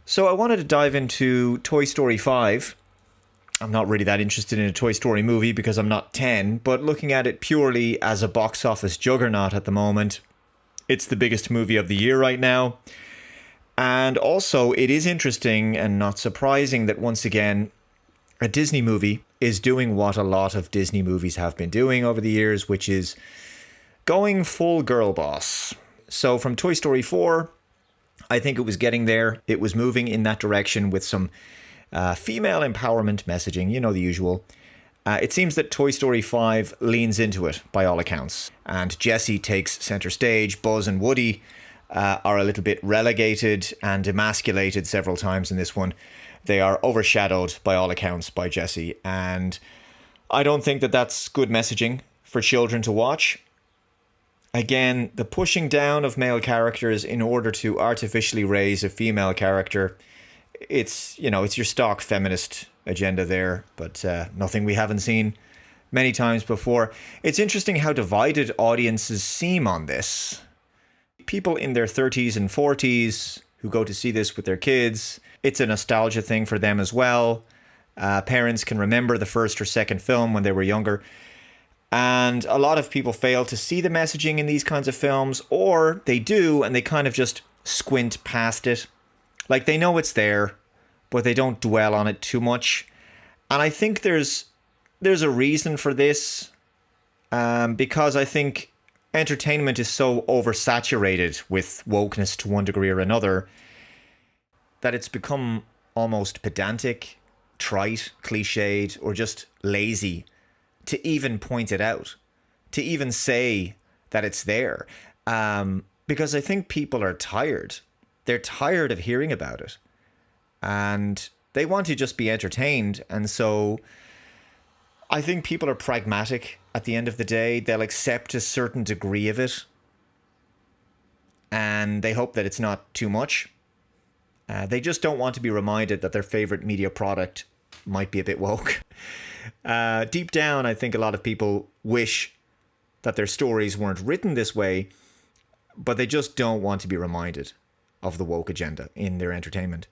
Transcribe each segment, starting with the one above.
So I wanted to dive into Toy Story 5. I'm not really that interested in a Toy Story movie because I'm not 10, but looking at it purely as a box office juggernaut at the moment, it's the biggest movie of the year right now. And also, it is interesting and not surprising that once again, a Disney movie is doing what a lot of Disney movies have been doing over the years, which is going full girl boss. So from Toy Story 4, I think it was getting there. It was moving in that direction with some female empowerment messaging, you know, the usual. It seems that Toy Story 5 leans into it, by all accounts. And Jessie takes center stage. Buzz and Woody are a little bit relegated and emasculated several times in this one. They are overshadowed, by all accounts, by Jessie. And I don't think that that's good messaging for children to watch. Again, the pushing down of male characters in order to artificially raise a female character, it's your stock feminist agenda there, but nothing we haven't seen many times before. It's interesting how divided audiences seem on this. People in their 30s and 40s who go to see this with their kids, it's a nostalgia thing for them as well. Parents can remember the first or second film when they were younger. And a lot of people fail to see the messaging in these kinds of films, or they do and they kind of just squint past it. Like they know it's there, but they don't dwell on it too much. And I think there's a reason for this, because I think entertainment is so oversaturated with wokeness to one degree or another that it's become almost pedantic, trite, cliched, or just lazy to even point it out, to even say that it's there. Because I think people are tired. They're tired of hearing about it. And they want to just be entertained. And so I think people are pragmatic at the end of the day. They'll accept a certain degree of it. And they hope that it's not too much. They just don't want to be reminded that their favorite media product might be a bit woke. Deep down, I think a lot of people wish that their stories weren't written this way, but they just don't want to be reminded of the woke agenda in their entertainment.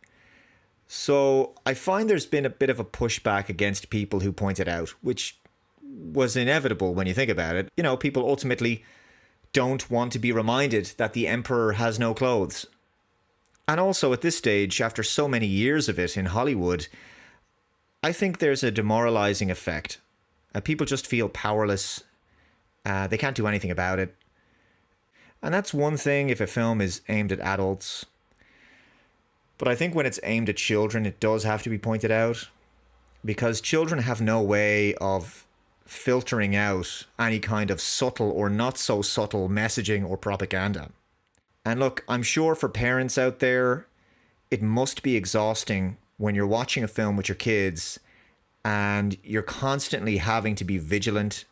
So I find there's been a bit of a pushback against people who point it out, which was inevitable when you think about it. You know, people ultimately don't want to be reminded that the emperor has no clothes. And also at this stage, after so many years of it in Hollywood, I think there's a demoralizing effect. People just feel powerless. They can't do anything about it. And that's one thing if a film is aimed at adults. But I think when it's aimed at children, it does have to be pointed out. Because children have no way of filtering out any kind of subtle or not so subtle messaging or propaganda. And look, I'm sure for parents out there, it must be exhausting when you're watching a film with your kids and you're constantly having to be vigilant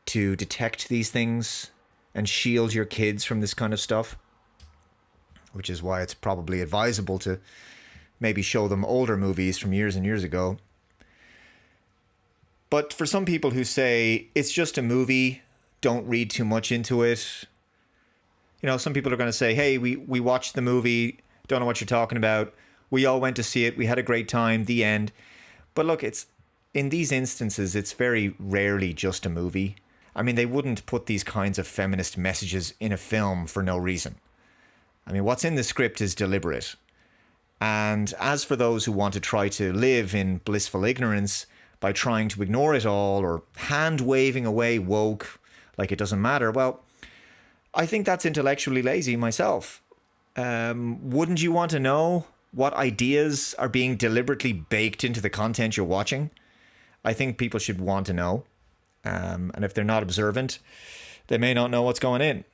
to detect these things and shield your kids from this kind of stuff, which is why it's probably advisable to maybe show them older movies from years and years ago. But for some people who say it's just a movie, don't read too much into it, you know, some people are going to say, hey, we watched the movie, don't know what you're talking about. We all went to see it. We had a great time. The end. But look, it's in these instances, it's very rarely just a movie. I mean, they wouldn't put these kinds of feminist messages in a film for no reason. I mean, what's in the script is deliberate. And as for those who want to try to live in blissful ignorance by trying to ignore it all or hand-waving away woke like it doesn't matter, well, I think that's intellectually lazy myself. Wouldn't you want to know what ideas are being deliberately baked into the content you're watching? I think people should want to know. And if they're not observant, they may not know what's going in.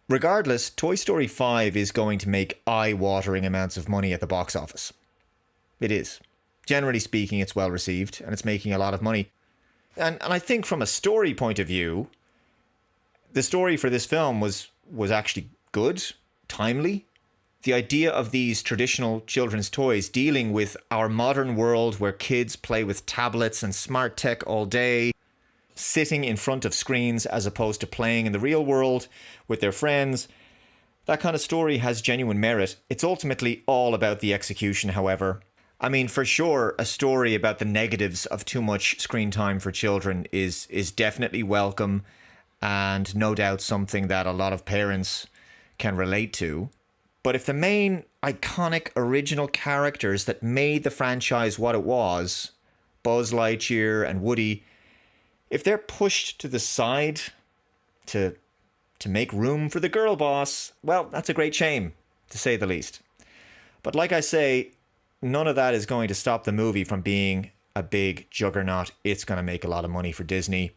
Regardless, Toy Story 5 is going to make eye-watering amounts of money at the box office. It is. Generally speaking, it's well received, and it's making a lot of money. And I think from a story point of view, the story for this film was actually good, timely. The idea of these traditional children's toys dealing with our modern world where kids play with tablets and smart tech all day, sitting in front of screens as opposed to playing in the real world with their friends, That kind of story has genuine merit. It's ultimately all about the execution, however. I mean, for sure, a story about the negatives of too much screen time for children is definitely welcome, and no doubt something that a lot of parents can relate to. But if the main iconic original characters that made the franchise what it was, Buzz Lightyear and Woody, if they're pushed to the side to make room for the girl boss, well, that's a great shame, to say the least. But like I say, none of that is going to stop the movie from being a big juggernaut. It's going to make a lot of money for Disney.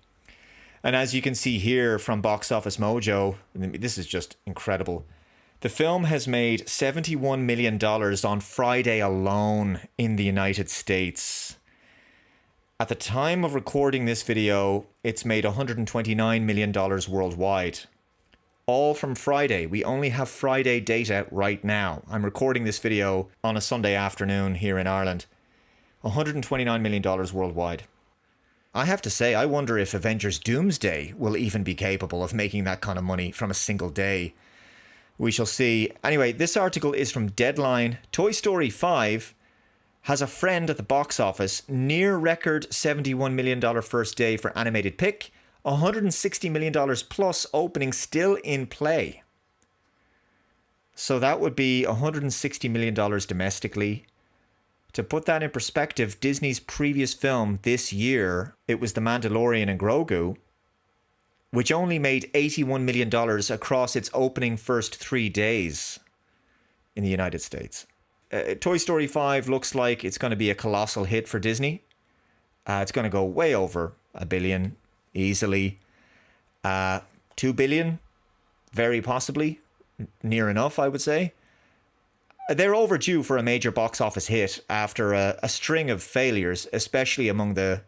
And as you can see here from Box Office Mojo, this is just incredible. The film has made $71 million on Friday alone in the United States. At the time of recording this video, it's made $129 million worldwide. All from Friday. We only have Friday data right now. I'm recording this video on a Sunday afternoon here in Ireland. $129 million worldwide. I have to say, I wonder if Avengers Doomsday will even be capable of making that kind of money from a single day. We shall see. Anyway, this article is from Deadline. Toy Story 5 has a friend at the box office. Near record $71 million first day for animated pick. $160 million plus opening still in play. So that would be $160 million domestically. To put that in perspective, Disney's previous film this year, it was The Mandalorian and Grogu, which only made $81 million across its opening first 3 days in the United States. Toy Story 5 looks like it's going to be a colossal hit for Disney. It's going to go way over $1 billion, easily. $2 billion, very possibly. Near enough, I would say. They're overdue for a major box office hit after a string of failures, especially among the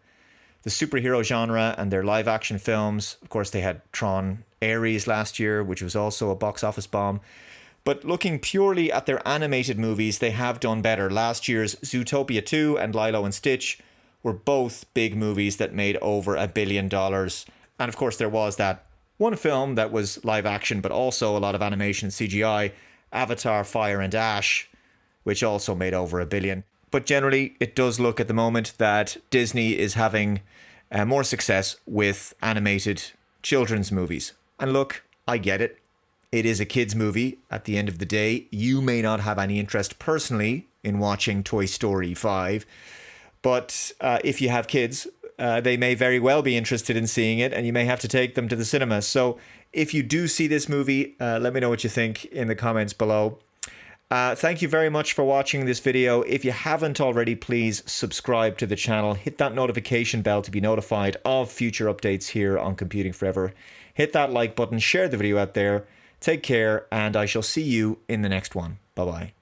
superhero genre and their live action films. Of course, they had Tron Ares last year, which was also a box office bomb. But looking purely at their animated movies, they have done better. Last year's Zootopia 2 and Lilo and Stitch were both big movies that made over $1 billion. And of course, there was that one film that was live action, but also a lot of animation and CGI, Avatar, Fire and Ash, which also made over $1 billion. But generally, it does look at the moment that Disney is having more success with animated children's movies. And look, I get it. It is a kids' movie. At the end of the day, you may not have any interest personally in watching Toy Story 5. But if you have kids, they may very well be interested in seeing it, and you may have to take them to the cinema. So if you do see this movie, let me know what you think in the comments below. Thank you very much for watching this video. If you haven't already, please subscribe to the channel. Hit that notification bell to be notified of future updates here on Computing Forever. Hit that like button, share the video out there. Take care, and I shall see you in the next one. Bye-bye.